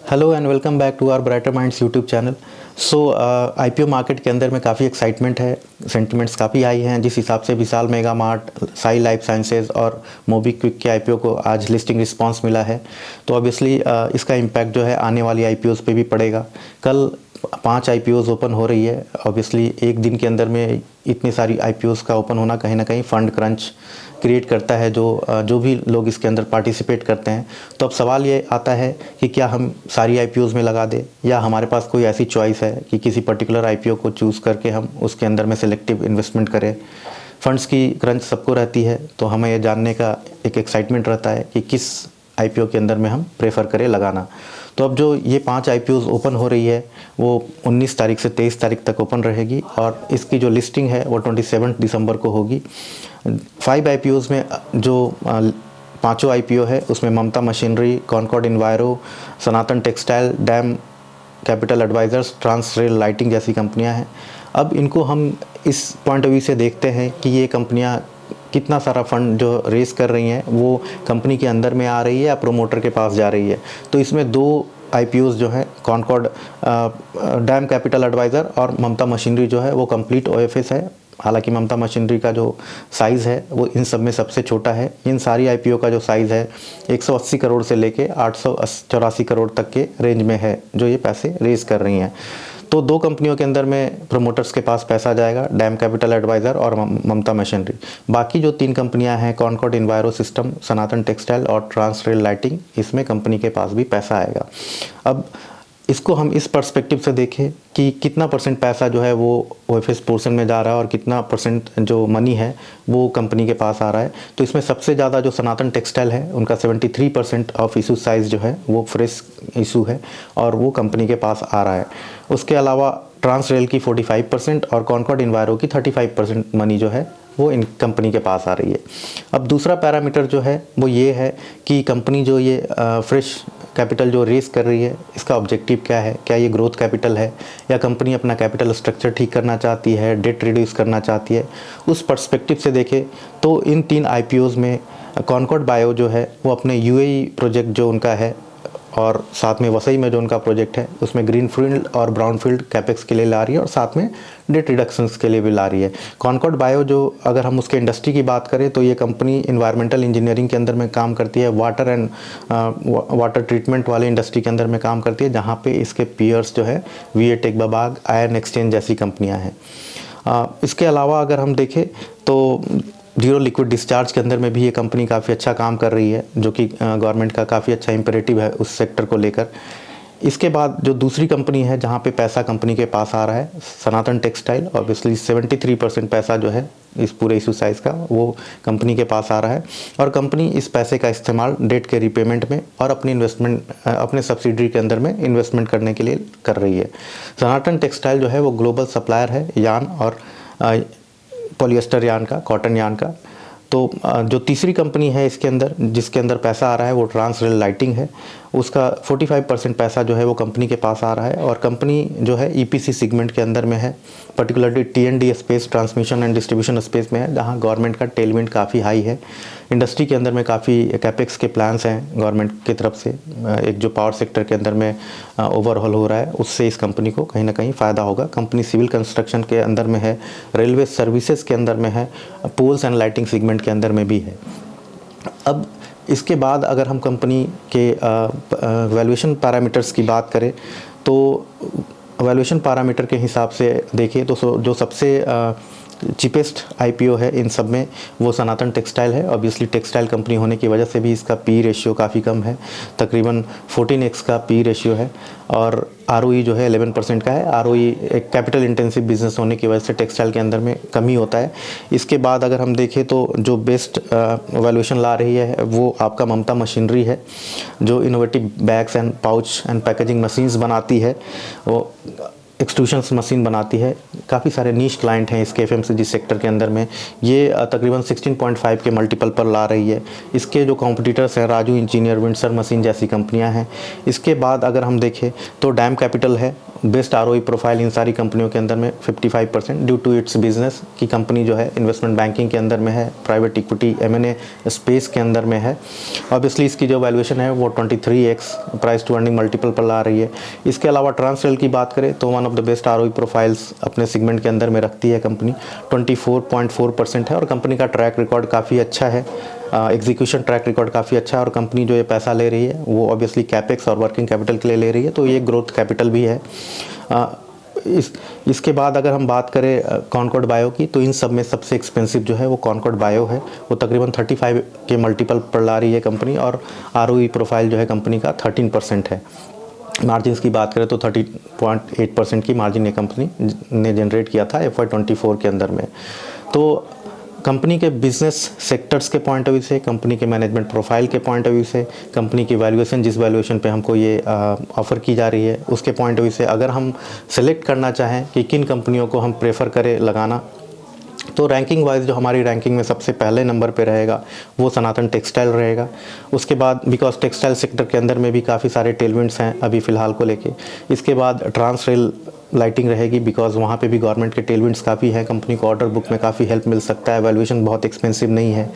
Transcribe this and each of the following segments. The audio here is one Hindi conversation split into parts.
Hello and welcome back to our brighter minds YouTube channel. IPO market के अंदर में काफ़ी एक्साइटमेंट है, सेंटिमेंट्स काफ़ी हाई हैं। जिस हिसाब से Vishal mega mart, Sai life sciences और मोबीक्विक के आईपीओ को आज लिस्टिंग रिस्पांस मिला है, तो ऑब्वियसली इसका इम्पैक्ट जो है आने वाली आईपीओज़ पे भी पड़ेगा। कल 5 आईपीओज़ ओपन हो रही है। ऑब्वियसली एक दिन के अंदर में इतनी सारी आईपीओज़ का ओपन होना कहीं ना कहीं फ़ंड क्रंच क्रिएट करता है जो भी लोग इसके अंदर पार्टिसिपेट करते हैं। तो अब सवाल ये आता है कि क्या हम सारी आईपीओज़ में लगा दें, या हमारे पास कोई ऐसी चॉइस है कि किसी पर्टिकुलर आईपीओ को चूज़ करके हम उसके अंदर में सेलेक्टिव इन्वेस्टमेंट करें। फंड्स की क्रंच सबको रहती है, तो हमें ये जानने का एक एक्साइटमेंट रहता है कि किस आईपीओ के अंदर में हम प्रेफर करें लगाना। तो अब जो ये 5 आईपीओज़ ओपन हो रही है वो 19 तारीख से 23 तारीख तक ओपन रहेगी, और इसकी जो लिस्टिंग है वो 27 दिसंबर को होगी। 5 आईपीओज़ में जो पाँचों आईपीओ है उसमें Mamata machinery, Concord Enviro, Sanatan textile, DAM capital advisors, trans rail lighting जैसी कंपनियां हैं। अब इनको हम इस पॉइंट ऑफ व्यू से देखते हैं कि ये कंपनियां कितना सारा फंड जो रेस कर रही हैं वो कंपनी के अंदर में आ रही है या प्रोमोटर के पास जा रही है। तो इसमें 2 आईपीओज़ जो हैं, कॉनकॉर्ड डैम कैपिटल एडवाइज़र और ममता मशीनरी जो है वो कंप्लीट ओएफएस है। हालांकि ममता मशीनरी का जो साइज़ है वो इन सब में सबसे छोटा है। इन सारी आईपीओ का जो साइज़ है 180 करोड़ से लेके 884 करोड़ तक के रेंज में है जो ये पैसे रेज कर रही हैं। तो 2 कंपनियों के अंदर में प्रोमोटर्स के पास पैसा जाएगा, डैम कैपिटल एडवाइज़र और ममता मशीनरी। बाकी जो 3 कंपनियां हैं, कॉनकॉर्ड इन्वायरो सिस्टम, सनातन टेक्सटाइल और ट्रांस रेल लाइटिंग, इसमें कंपनी के पास भी पैसा आएगा। अब इसको हम इस पर्सपेक्टिव से देखें कि कितना परसेंट पैसा जो है वो ओएफएस पोर्शन में जा रहा है और कितना परसेंट जो मनी है वो कंपनी के पास आ रहा है। तो इसमें सबसे ज़्यादा जो सनातन टेक्सटाइल है उनका 73% ऑफ इशू साइज़ जो है वो फ्रेश इशू है और वो कंपनी के पास आ रहा है। उसके अलावा ट्रांस रेल की 45% और कॉनकॉर्ड इन्वायरो की 35% मनी जो है वो इन कंपनी के पास आ रही है। अब दूसरा पैरामीटर जो है वो ये है कि कंपनी जो ये फ्रेश कैपिटल जो रेस कर रही है इसका ऑब्जेक्टिव क्या है। क्या ये ग्रोथ कैपिटल है या कंपनी अपना कैपिटल स्ट्रक्चर ठीक करना चाहती है, डेट रिड्यूस करना चाहती है। उस पर्सपेक्टिव से देखें तो इन 3 आईपीओज़ में कॉनकॉर्ड बायो जो है वो अपने यूएई प्रोजेक्ट जो उनका है और साथ में वसई में जो उनका प्रोजेक्ट है उसमें ग्रीनफील्ड और ब्राउनफील्ड कैपेक्स के लिए ला रही है और साथ में डेट रिडक्शंस के लिए भी ला रही है। कॉनकॉर्ड बायो जो अगर हम उसके इंडस्ट्री की बात करें तो ये कंपनी इन्वायरमेंटल इंजीनियरिंग के अंदर में काम करती है, वाटर ट्रीटमेंट वाले इंडस्ट्री के अंदर में काम करती है, जहाँ पे इसके पीयर्स जो है वीए टेक बबाग, आयरन एक्सचेंज जैसी कंपनियाँ हैं। इसके अलावा अगर हम देखें तो जीरो लिक्विड डिस्चार्ज के अंदर में भी ये कंपनी काफ़ी अच्छा काम कर रही है, जो कि गवर्नमेंट का काफ़ी अच्छा इम्पेरेटिव है उस सेक्टर को लेकर। इसके बाद जो दूसरी कंपनी है जहाँ पे पैसा कंपनी के पास आ रहा है, सनातन टेक्सटाइल, ऑब्वियसली 73% पैसा जो है इस पूरे इशू साइज़ का वो कंपनी के पास आ रहा है, और कंपनी इस पैसे का इस्तेमाल डेट के रिपेमेंट में और अपनी इन्वेस्टमेंट अपने सब्सिडरी के अंदर में इन्वेस्टमेंट करने के लिए कर रही है। सनातन टेक्सटाइल जो है वो ग्लोबल सप्लायर है यान और पॉलिएस्टर यान का, कॉटन यान का। तो जो तीसरी कंपनी है इसके अंदर जिसके अंदर पैसा आ रहा है वो ट्रांस रेल लाइटिंग है। उसका 45% पैसा जो है वो कंपनी के पास आ रहा है, और कंपनी जो है ईपीसी सेगमेंट के अंदर में है, particularly TND space, transmission and distribution space में है, जहां गवर्नमेंट का टेलविंड काफ़ी हाई है। इंडस्ट्री के अंदर में काफ़ी कैपेक्स के प्लान्स हैं गवर्नमेंट की तरफ से। एक जो पावर सेक्टर के अंदर में ओवरहॉल हो रहा है उससे इस कंपनी को कहीं ना कहीं फ़ायदा होगा। कंपनी सिविल कंस्ट्रक्शन के अंदर में है, रेलवे सर्विसेज के अंदर में है, पोल्स एंड लाइटिंग सेगमेंट के अंदर में भी है। अब इसके बाद अगर हम कंपनी के वैल्यूएशन पैरामीटर्स की बात करें तो वैल्यूएशन पैरामीटर के हिसाब से देखें तो जो सबसे चीपेस्ट आईपीओ है इन सब में वो सनातन टेक्सटाइल है। ऑब्वियसली टेक्सटाइल कंपनी होने की वजह से भी इसका पी रेशियो काफ़ी कम है, तकरीबन 14x का पी रेशियो है, और आरओई जो है 11% का है। आरओई एक कैपिटल इंटेंसिव बिजनेस होने की वजह से टेक्सटाइल के अंदर में कमी होता है। इसके बाद अगर हम देखें तो जो बेस्ट वैल्यूएशन ला रही है वो आपका ममता मशीनरी है, जो innovative bags and pouch and packaging machines बनाती है, वो एक्सट्रूशंस मशीन बनाती है। काफ़ी सारे नीश क्लाइंट हैं इसके एफएमसीजी सेक्टर के अंदर में। ये तकरीबन 16.5 के मल्टीपल पर ला रही है। इसके जो कॉम्पिटिटर्स हैं राजू इंजीनियर, विंडसर मशीन जैसी कंपनियां हैं। इसके बाद अगर हम देखें तो डैम कैपिटल है, बेस्ट आरओई प्रोफाइल इन सारी कंपनियों के अंदर में 55% ड्यू टू इट्स बिजनेस की कंपनी जो है इन्वेस्टमेंट बैंकिंग के अंदर में है, प्राइवेट इक्विटी एमएनए स्पेस के अंदर में है। ऑब्वियसली इसकी जो वैल्यूएशन है वो 23x price to earning multiple पर ला रही है। इसके अलावा ट्रांसरेल की बात करें तो one of the best ROE profiles अपने सेगमेंट के अंदर में रखती है कंपनी, 24.4% है और कंपनी का ट्रैक रिकॉर्ड काफ़ी अच्छा है, एग्जीक्यूशन ट्रैक रिकॉर्ड काफ़ी अच्छा है। और कंपनी जो ये पैसा ले रही है वो ऑब्वियसली कैपेक्स और वर्किंग कैपिटल के लिए ले रही है, तो ये ग्रोथ कैपिटल भी है। इसके बाद अगर हम बात करें कॉनकॉर्ड बायो की, तो इन सब में सबसे एक्सपेंसिव जो है वो कॉनकॉर्ड बायो है। वो तकरीबन 35 के मल्टीपल पर ला रही है कंपनी और आरओई प्रोफाइल जो है कंपनी का 13% है। मार्जिन्स की बात करें तो 30.8% की मार्जिन ये कंपनी ने जनरेट किया था FY24 के अंदर में। तो कंपनी के बिजनेस सेक्टर्स के पॉइंट ऑफ व्यू से, कंपनी के मैनेजमेंट प्रोफाइल के पॉइंट ऑफ व्यू से, कंपनी की वैल्यूएशन जिस वैल्यूएशन पे हमको ये ऑफ़र की जा रही है उसके पॉइंट ऑफ व्यू से, अगर हम सेलेक्ट करना चाहें कि किन कंपनियों को हम प्रेफर करें लगाना, तो रैंकिंग वाइज जो हमारी रैंकिंग में सबसे पहले नंबर पे रहेगा वो सनातन टेक्सटाइल रहेगा। उसके बाद बिकॉज टेक्सटाइल सेक्टर के अंदर में भी काफ़ी सारे टेलविंड्स हैं अभी फ़िलहाल को लेके। इसके बाद ट्रांसरेल लाइटिंग रहेगी बिकॉज वहाँ पे भी गवर्नमेंट के टेलविंड्स काफ़ी हैं, कंपनी को ऑर्डर बुक में काफ़ी हेल्प मिल सकता है, वैल्यूएशन बहुत एक्सपेंसिव नहीं है।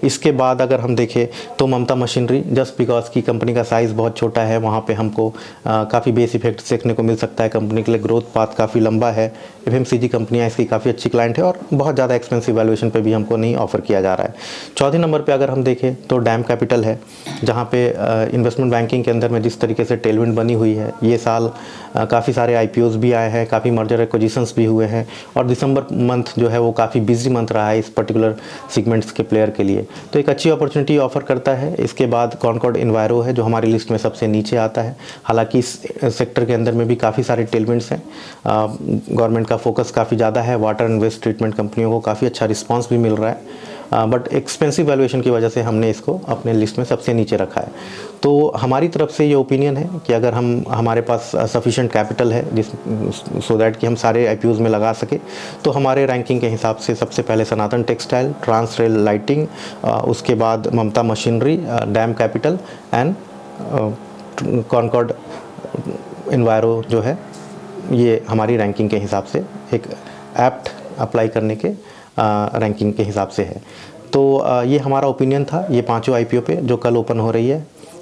इसके बाद अगर हम देखें तो ममता मशीनरी, जस्ट बिकॉज की कंपनी का साइज़ बहुत छोटा है, वहाँ पे हमको काफ़ी बेस इफेक्ट देखने को मिल सकता है। कंपनी के लिए ग्रोथ पाथ काफ़ी लंबा है, FMCG कंपनियाँ इसकी काफ़ी अच्छी क्लाइंट है और बहुत ज़्यादा एक्सपेंसिव वैल्यूएशन पे भी हमको नहीं ऑफर किया जा रहा है। चौथे नंबर पे अगर हम देखें तो डैम कैपिटल है, जहाँ पे इन्वेस्टमेंट बैंकिंग के अंदर में जिस तरीके से टेलविंड बनी हुई है, ये साल काफ़ी सारे IPOs भी आए हैं, काफ़ी मर्जर एक्विजिशंस भी हुए हैं और दिसंबर मंथ जो है वो काफ़ी बिजी मंथ रहा है इस पर्टिकुलर सेगमेंट्स के प्लेयर के लिए, तो एक अच्छी अपॉर्चुनिटी ऑफर करता है। इसके बाद कॉनकॉर्ड इन्वायरो है जो हमारी लिस्ट में सबसे नीचे आता है। हालांकि इस सेक्टर के अंदर में भी काफ़ी सारे टेलविंड्स हैं, गवर्नमेंट का फोकस काफ़ी ज़्यादा है, वाटर एंड वेस्ट ट्रीटमेंट कंपनियों को काफ़ी अच्छा रिस्पांस भी मिल रहा है, बट एक्सपेंसिव वैल्यूएशन की वजह से हमने इसको अपने लिस्ट में सबसे नीचे रखा है। तो हमारी तरफ से ये ओपिनियन है कि अगर हमारे पास सफिशिएंट कैपिटल है जिस सो दैट कि हम सारे IPOs में लगा सके, तो हमारे रैंकिंग के हिसाब से सबसे पहले सनातन टेक्सटाइल, ट्रांसरेल लाइटिंग, उसके बाद Mamata machinery, DAM capital and Concord Enviro जो है ये हमारी रैंकिंग के हिसाब से एक एप्ट अप्लाई करने के रैंकिंग के हिसाब से है। तो ये हमारा ओपिनियन था ये पांचों IPO पे जो कल ओपन हो रही है।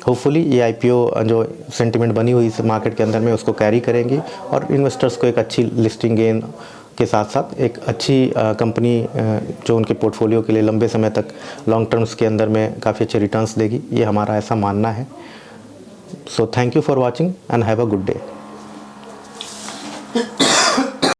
होपफुली ये IPO जो सेंटिमेंट बनी हुई इस मार्केट के अंदर में उसको कैरी करेंगी और इन्वेस्टर्स को एक अच्छी लिस्टिंग गेन के साथ साथ एक अच्छी कंपनी जो उनके पोर्टफोलियो के लिए लंबे समय तक लॉन्ग टर्म्स के अंदर में काफ़ी अच्छे रिटर्न्स देगी, ये हमारा ऐसा मानना है। So thank you for watching and have a good day.